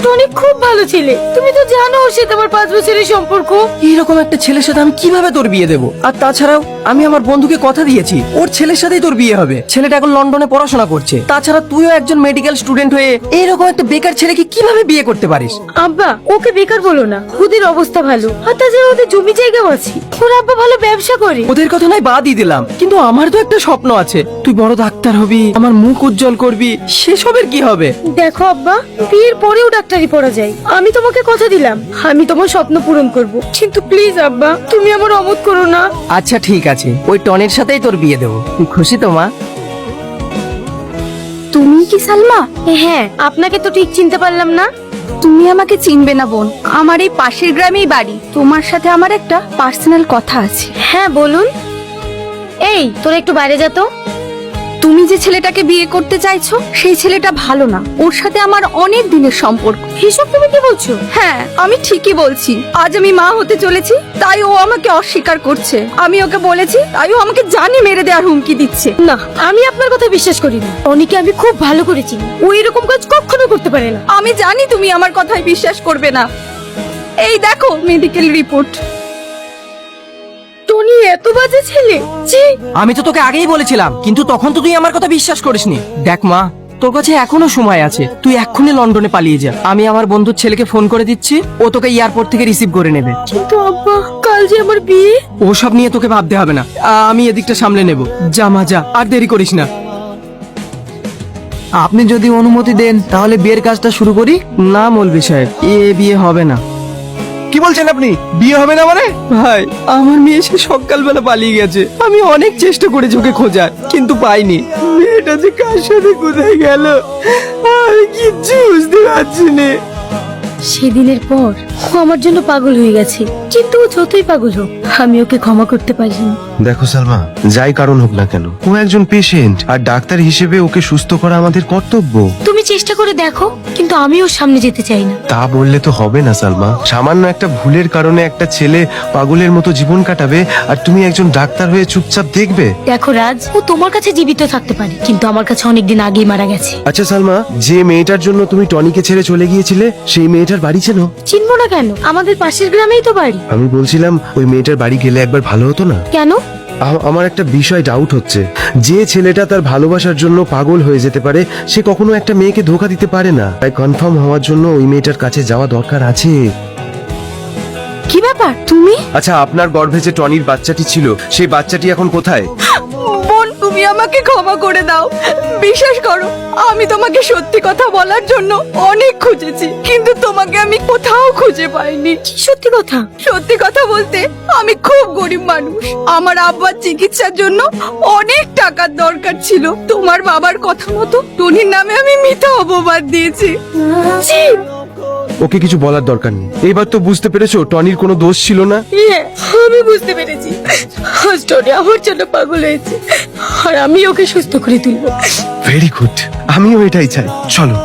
Tony খুব ভালো ছেলে, তুমি তো জানো ওর সাথে আমার 5 বছরের সম্পর্ক। এরকম একটা ছেলের সাথে আমি কিভাবে তোর বিয়ে দেবো? আর তাছাড়াও আমি আমার বন্ধুকে কথা দিয়েছি ওর ছেলের সাথেই তোর বিয়ে হবে। ছেলেটা এখন লন্ডনে পড়াশোনা করছে। তাছাড়া তুইও একজন মেডিকেল স্টুডেন্ট হয়ে এরকম একটা বেকার ছেলেকে কিভাবে বিয়ে করতে পারিস? আব্বা, ওকে বেকার বলো না, ওদের অবস্থা ভালো, আর তাছাড়া ওদের জমি জায়গাও আছে। ওর আব্বা ভালো ব্যবসা করে। ওদের কথা নয় বাদই দিলাম, কিন্তু আমার তো একটা স্বপ্ন আছে, তুই বড় ডাক্তার হবি, আমার মুখ উজ্জ্বল করবি, সেসবের কি হবে? দেখো আব্বা, বিয়ের পরেও ডাক্তারি পড়া যায়। আমি তোমাকে কথা দিলাম আমি তোমার স্বপ্ন পূরণ করব, কিন্তু প্লিজ আব্বা, তুমি আমার অমত করো না। আচ্ছা ঠিক আছে, ওই টনের সাথেই তোর বিয়ে দেবো। তুই খুশি তো মা? তুমি কি সালমা? হ্যাঁ, আপনাকে তো ঠিক চিনতে পারলাম না। তুমি আমাকে চিনবে না বোন, আমার এই পাশের গ্রামেই বাড়ি। তোমার সাথে আমার একটা পার্সোনাল কথা আছে। হ্যাঁ বলুন। এই, তোরা একটু বাইরে যা তো। তুমি যে ছেলেটাকে বিয়ে করতে চাইছো সেই ছেলেটা ভালো না, ওর সাথে আমার অনেক দিনের সম্পর্ক। এসব তুমি কি বলছো? হ্যাঁ, আমি ঠিকই বলছি। আজ আমি মা হতে চলেছি, তাই ও আমাকে অস্বীকার করছে। আমি ওকে বলেছি, তাই ও আমাকে জানি মেরে দেওয়ার হুমকি দিচ্ছে। না, আমি আপনার কথা বিশ্বাস করি না। অনিকে আমি খুব ভালো করে চিনি, ও এরকম কাজ কখনো করতে পারে না। আমি জানি তুমি আমার কথায় বিশ্বাস করবে না। এই দেখো মেডিকেল রিপোর্ট। টনি এত বাজে ছেলে, ছি। আমি তো তোকে আগেই বলেছিলাম, কিন্তু তখন তো তুই আমার কথা বিশ্বাস করিসনি। দেখ মা, তোর কাছে এখনো সময় আছে, তুই এক্ষুনি লন্ডনে পালিয়ে যা। আমি আমার বন্ধুর ছেলেকে ফোন করে দিচ্ছি, ও তোকে এয়ারপোর্ট থেকে রিসিভ করে নেবে। কিন্তু আব্বা, কাল যে আমার বিয়ে। ওসব নিয়ে তোকে ভাবতে হবে না, আমি এদিকটা সামলে নেব। যা মা যা, আর দেরি করিস না। আপনি যদি অনুমতি দেন তাহলে বিয়ের কাজটা শুরু করি। না মৌলভী সাহেব, এ বিয়ে হবে না। কি বলছেন আপনি? বিয়ে হবে না মানে? ভাই, আমার মেয়ে সে সকালবেলা পালিয়ে গেছে। আমি অনেক চেষ্টা করেছি ওকে খোঁজার, কিন্তু পাইনি। মেয়েটা যে কার সাথে কোথায় গেল আমি কিচ্ছু বুঝতে পারছি না। সেদিনের পর ও আমার জন্য পাগল হয়ে গেছে, কিন্তু ও যতই পাগল হোক আমি ওকে ক্ষমা করতে পারিনি। দেখো সালমা, যাই কারণ হোক না কেন, ও একজন পেশেন্ট, আর ডাক্তার হিসেবে ওকে সুস্থ করা আমাদের কর্তব্য। তুমি চেষ্টা করে দেখো, কিন্তু আমি ওর সামনে যেতে চাই না। তা বললে তো হবে না সালমা। সামান্য একটা ভুলের কারণে একটা ছেলে পাগলের মতো জীবন কাটাবে, আর তুমি একজন ডাক্তার হয়ে চুপচাপ দেখবে? দেখো রাজ, ও তোমার কাছে জীবিত থাকতে পারে, কিন্তু আমার কাছে অনেকদিন আগেই মারা গেছে। আচ্ছা সালমা, যে মেয়েটার জন্য তুমি টনিকে ছেড়ে চলে গিয়েছিলে, সেই মেয়েটার বাড়ি চেনো? চিনবো না কেন? আমাদের পাশের গ্রামেই তো বাড়ি। আমি বলছিলাম ওই মেয়েটার বাড়ি গেলে একবার ভালো হতো না? কেন? আমার একটা বিষয় ডাউট হচ্ছে। যে ছেলেটা তার ভালোবাসার জন্য পাগল হয়ে যেতে পারে, সে কখনো একটা মেয়েকে ধোকা দিতে পারে না। তাই কনফার্ম হওয়ার জন্য ওই মেয়েটার কাছে যাওয়া দরকার আছে। কি ব্যাপার তুমি? আচ্ছা, আপনার গর্ভে যে টনির বাচ্চাটি ছিল, সেই বাচ্চাটি এখন কোথায়? বোন, তুমি আমাকে ক্ষমা করে দাও। বিশ্বাস করো, আমি তোমাকে সত্যি কথা বলার জন্য অনেক খুঁজেছি, কিন্তু তোমাকে আমি কোথাও খুঁজে পাইনি। কি সত্যি কথা? সত্যি কথা বলতে, আমি খুব গরিব মানুষ। আমার আব্বার চিকিৎসার জন্য অনেক টাকার দরকার ছিল। তোমার বাবার কথা মতো টনির নামে আমি মিথ্যা অপবাদ দিয়েছি। ছি। ওকে কিছু বলার দরকার নেই। এবার তো বুঝতে পেরেছো টনির কোনো দোষ ছিল না। হ্যাঁ, আমি বুঝতে পেরেছি। আজ টনি আমার জন্য পাগল হয়েছে, আর আমি ওকে সুস্থ করে তুলবো। ভেরি গুড, আমিও এটাই চাই। চলো।